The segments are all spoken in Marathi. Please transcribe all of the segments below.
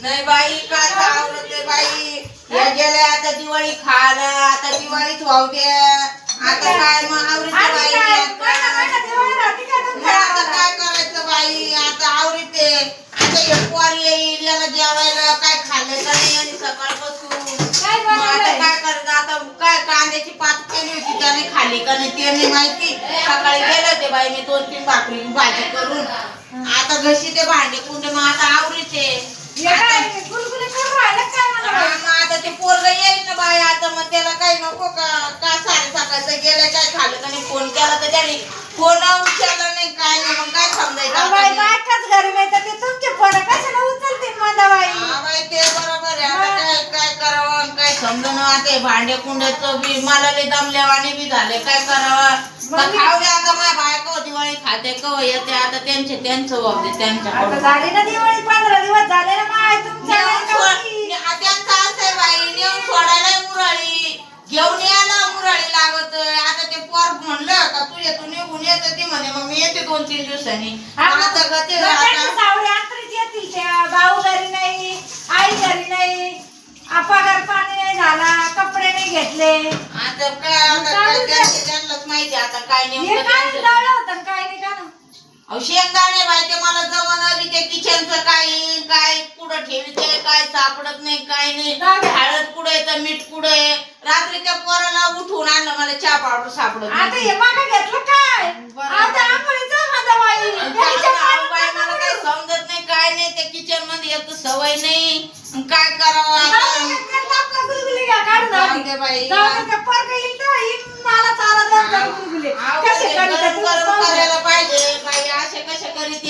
नाही बाई काय आवडते बाई या गेल्या आता दिवाळी खायला आता दिवाळीच वाहू दे आता काय मग आवडते बाई आता काय करायचं बाई आता आवडते आता हे पोर येईल याला जेवायला काय खाल्लं का नाही आणि सकाळपासून मग आता काय करायचं आता काय कांद्याची पात केली होती त्याने खाल्ली का नाही ते नाही माहिती सकाळी गेले होते बाई मी 2-3 भाकरी भाजी करून आता घशी ते भांडे कुंडे मग आता आवडते आता ते पोरग येईल ना बाई आता मग त्याला काही नको का काय 7:30 गेलं काय खाल्लं का नाही फोन केला तर त्याने फोन उचलला नाही काय नाही मग काय समजायचं घरी नाही तर ते तुमचे फोन कशाला उचलते माझा बाई बाई ते बरोबर आहे आता काय काय करावं काय समजणं आता भांडे कुंड्याचं बी मला लई दमल्यावाणी बी झाले काय करावं खाऊ द्या आता माझ्या बायको दिवाळी खाते कव येते आता त्यांचं वावते त्यांच्या झाली ना दिवाळी 15 दिवस झाले ना माय तुमच्या त्यांचं असं आहे बाई नेऊन सोडायला मुरळी घेऊन यायला मुरळी लागत आता ते पोर म्हणलं का तू येतो निघून येत ती म्हणे मग मी येते 2-3 दिवसांनी आता गती सावळे अंतरीच येतील त्या भाऊ घरी नाही आई घरी नाही पगार पाणी नाही झाला कपडे नाही घेतले आता काय त्यांनाच माहिती आता काय नेमकं होतं काय नाही का शेंगदाणे बाई ते मला जमन आली ते किचनचं काय काय कुठं ठेवते काय सापडत नाही काय नाही हळद कुठे तर मीठ कुठे रात्री त्या पोराला उठून आणलं मला चहा पावडर सापडत आता हे मागं घेतलं काय आता आंघोळीचं माझा बाई बाई मला काही समजत नाही काय नाही त्या किचन मध्ये येत सवय नाही काय करावं आपला गुलगुली घ्या काढून दे बाई मला चालत गुलगुले कसे करायला पाहिजे बाई असे कसे करीत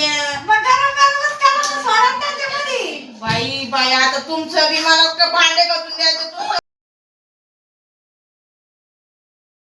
बाई बाई आता तुमचं बी मला भांडे घासून द्यायचं